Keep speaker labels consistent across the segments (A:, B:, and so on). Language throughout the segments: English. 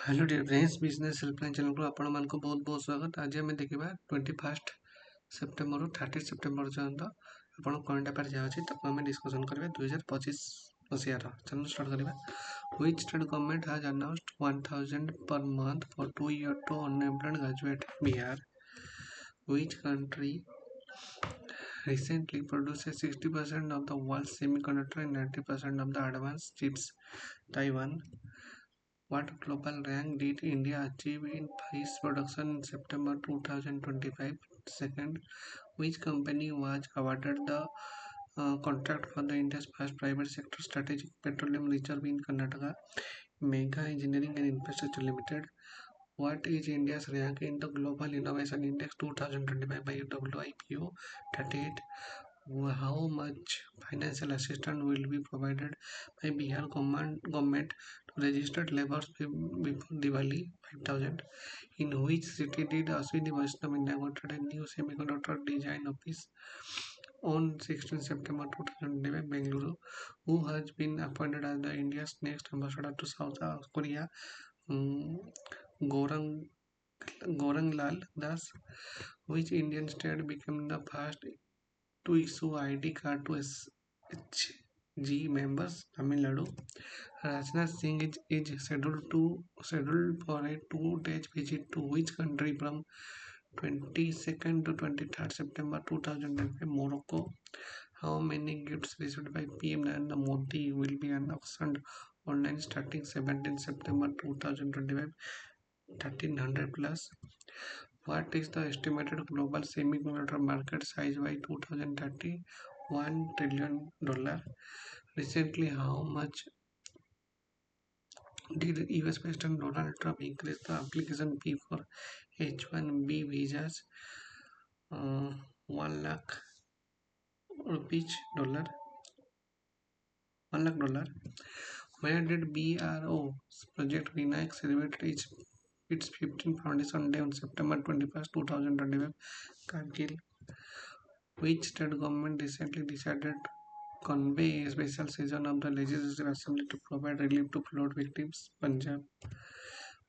A: Hello dear friends, business helpline channel को आपण मान को बहुत बहुत स्वागत। आज आम देखा 21 सेप्टेम्बर 30 सेप्टेम्बर पर्यंत आप कौन पेपर जहाँ अच्छी ताको आम डिस्कसन करवा 2025 मसीहार। चलो स्टार्ट करवा। Which state government has announced 1000 per month for 2 years to unemployed graduate Bihar? Which country recently produces 60% of the world's semiconductor and 90% of the advanced chips? Taiwan. What global rank did India achieve in fish production in September 2025? Second, which company was awarded the contract for the India's first private sector strategic petroleum reserve in Karnataka? Mega Engineering and Infrastructure Limited. What is India's rank in the Global Innovation Index 2025 by WIPO? 38. How much financial assistance will be provided by Bihar government to registered laborers before Diwali? 5,000. In which city did Ashwini Vaishnav inaugurate a new semiconductor design office on 16 September 2025? Bengaluru. Who has been appointed as the India's next ambassador to South Korea? Um, Gorang Gorang Lal Das. Which Indian state became the first to issue ID card to SHG members? Tamil Nadu. Rajnath Singh is scheduled for a 2 days visit to which country from 22nd to 23rd September 2005? Morocco. How many gifts received by PM Narendra Modi will be auctioned online starting 17 September 2025? 1300 plus. What is the estimated global semiconductor market size by 2030? $1 trillion. Recently, how much did US President Donald Trump increase the application fee for H-1B visas? 1 lakh rupees dollar. $1 lakh. Where did BRO's Project Vinayak celebrate its 15th foundation day on September 21st, 2025? Kargil. Which state government recently decided to convey a special session of the Legislative Assembly to provide relief to flood victims? Punjab.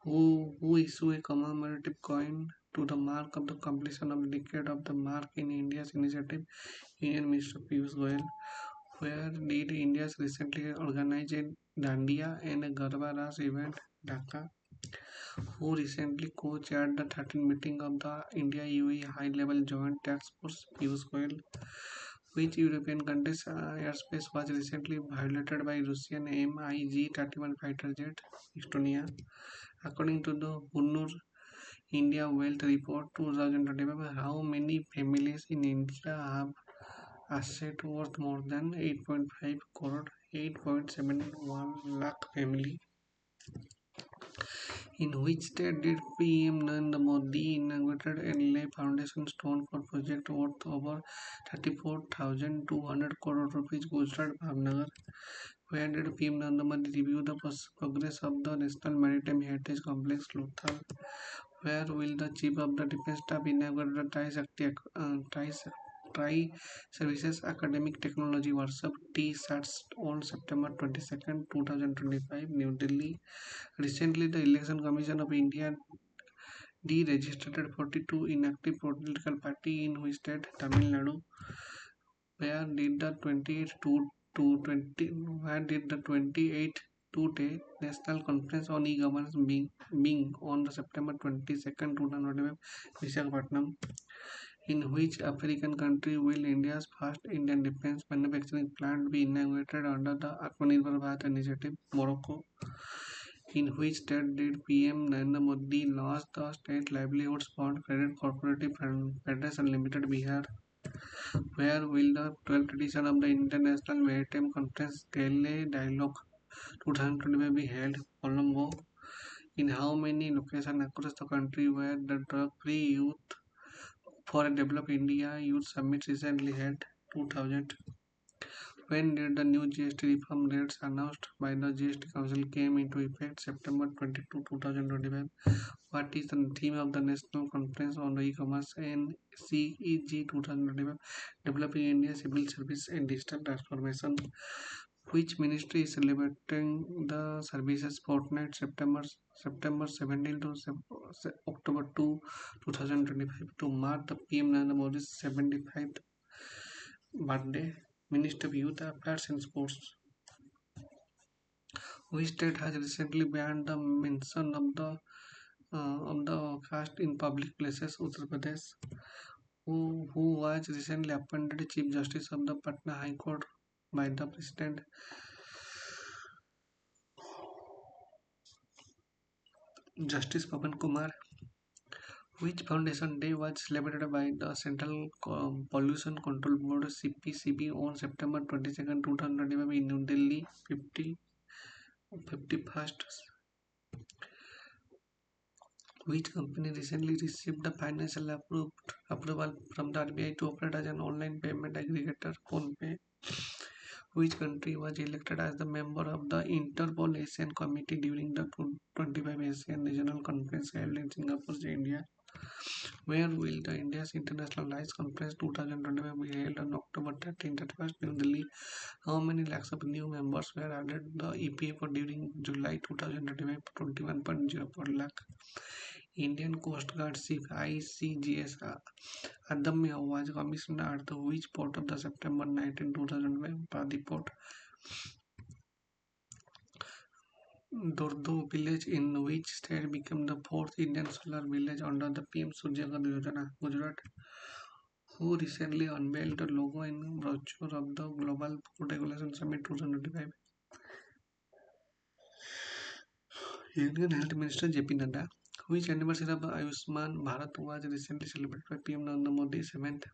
A: Who issue a commemorative coin to the mark of the completion of the decade of the mark in India's initiative? Union Minister Piyush Goyal. Where did India recently organize a Dandiya and a Garba Ras event? Dhaka. Who recently co-chaired the 13th meeting of the India-UAE High-Level Joint Task Force? Piyush Goyal. Which European country's airspace was recently violated by Russian MiG-31 fighter jet? Estonia. According to the Hunur India Wealth Report 2025, how many families in India have asset worth more than 8.5 crore? 8.71 lakh family. In which state did PM Narendra Modi inaugurated a lay foundation stone for project worth over 34,200 crore rupees? Gujarat, Bhavnagar. Where did PM Narendra Modi review the progress of the National Maritime Heritage Complex, Lothal? Where will the Chief of the Defence Staff inaugurate the Tri-Services Academic Technology Workshop T-SATS on September 22nd, 2025, New Delhi? Recently, the Election Commission of India deregistered 42 inactive political party in which state? Tamil Nadu. Where did the 28th two-day National Conference on E-Governance being on the September 22nd, 2025, Visakhapatnam? In which African country will India's first Indian defense manufacturing plant be inaugurated under the Atmanirbhar Bharat initiative? Morocco. In which state did PM Narendra Modi launch the State Livelihoods Fund Credit Cooperative Federation Limited, Bihar? Where will the 12th edition of the International Maritime Conference Gale Dialogue 2025 be held? Colombo. In how many locations across the country were the drug-free youth for a Developed India Youth Summit recently held? 2000. When did the new GST reform rates announced by the GST Council came into effect? September 22, 2025. What is the theme of the National Conference on E-Commerce and CEG 2025? Developing India Civil Service and Digital Transformation. Which ministry is celebrating the services fortnight September 17 to October 2, 2025 to mark the PM Narendra Modi's 75th birthday? Minister of Youth Affairs and Sports. Which state has recently banned the mention of the caste in public places? Uttar Pradesh. Who was recently appointed Chief Justice of the Patna High Court by the President? Justice Pavan Kumar. Which Foundation Day was celebrated by the Central Pollution Control Board (CPCB) on September 22nd, 2025 in New Delhi? 51st. Which company recently received the financial approval from the RBI to operate as an online payment aggregator? PhonePe. Which country was elected as the member of the Interpol Asian Committee during the 25 Asian Regional Conference held in Singapore, India? Where will the India's International Rice Conference 2025 be held on October 13th-31st, New Delhi? How many lakhs of new members were added to the EPF during July 2025? 21.04 lakh. Indian Coast Guard ship ICGS Adamya was commissioned at the which port of the September 19, 2005? Pradipot. Dordo village in which state became the fourth Indian solar village under the PM Surya Ghar Yojana? Gujarat. Who recently unveiled the logo and brochure of the Global Food Regulation Summit 2025? Union Health Minister JP Nadda. Which anniversary of Ayushman Bharat was recently celebrated by PM Narendra Modi 7th?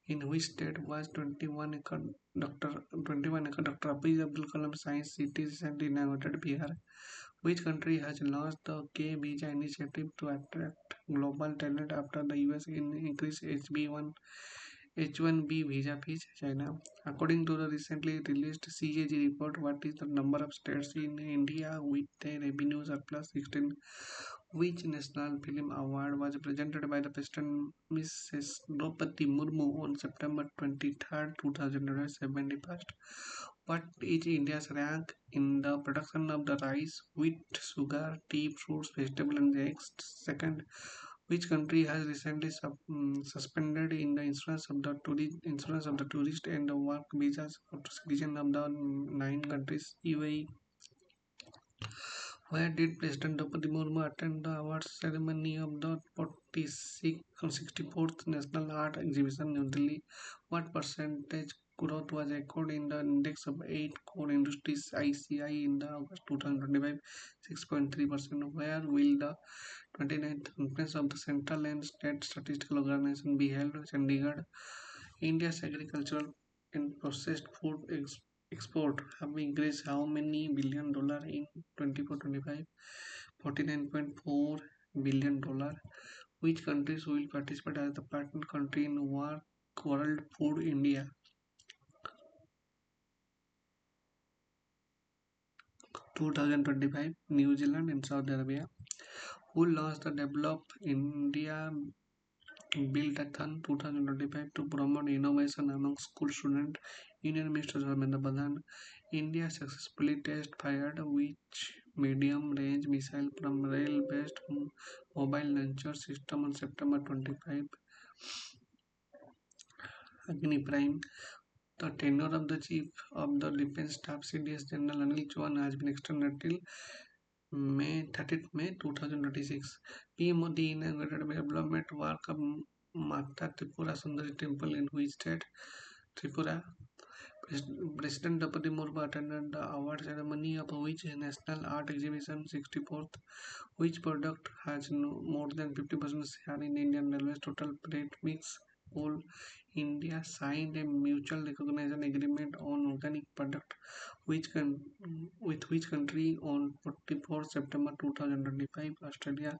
A: In which state was 21 acre Dr. APJ Abdul Kalam Science City recently inaugurated? Bihar. Which country has launched the K Visa initiative to attract global talent after the US increased H1B visa fees? China. According to the recently released CAG report, what is the number of states in India with a revenue surplus? 16. Which national film award was presented by the President Mrs. Draupadi Murmu on September 23rd, 2071? What is India's rank in the production of the rice, wheat, sugar, tea, fruits, vegetables, and eggs? Second. Which country has recently suspended in the insurance of the tourist and the work visas of citizens of the nine countries? UAE. Where did President Draupadi Murmu attend the awards ceremony of the 64th National Art Exhibition, New Delhi? What percentage growth was recorded in the index of 8 core industries ICI in the August 2025? 6.3%. Where will the 29th Conference of the Central and State Statistical Organization be held? Chandigarh. India's agricultural and processed food export have increased how many billion dollar in 24-25? 49.4 billion dollar. Which countries will participate as the partner country in World Food India 2025? New Zealand and Saudi Arabia. Who launched the Develop India Build-a-thon 2025 to promote innovation among school students? Union Minister Dharmendra Pradhan. India successfully test-fired which medium-range missile from rail-based mobile launcher system on September 25? Agni Prime. The tenure of the Chief of the Defence Staff CDS General Anil Chouhan has been extended till May 2026. PM Modi inaugurated development work of Mata Tripura Sundari Temple in which state? Tripura. President Draupadi Murmu attended the award ceremony of which national art exhibition 64th? Which product has more than 50% share in Indian Railways total freight mix? Coal. India signed a mutual recognition agreement on organic product with which country on 44th September 2025? Australia.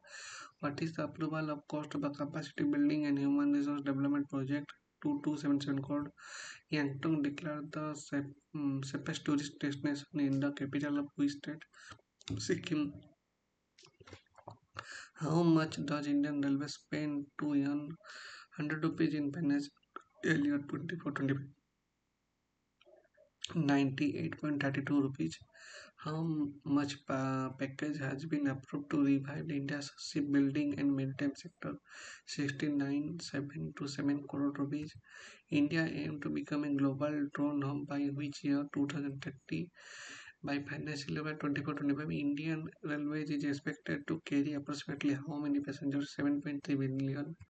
A: What is the approval of cost of a capacity building and human resource development project 2277 code? Yangtong declared the safest tourist destination in the capital of which state? Sikkim. How much does Indian Railways spend to earn 100 rupees in financial year 24-25? 98.32 rupees. How much package has been approved to revive India's shipbuilding and maritime sector? 69,727 crore rupees. India aims to become a global drone hub by which year? 2030. By financial year 24-25, Indian Railways is expected to carry approximately how many passengers? 7.3 billion.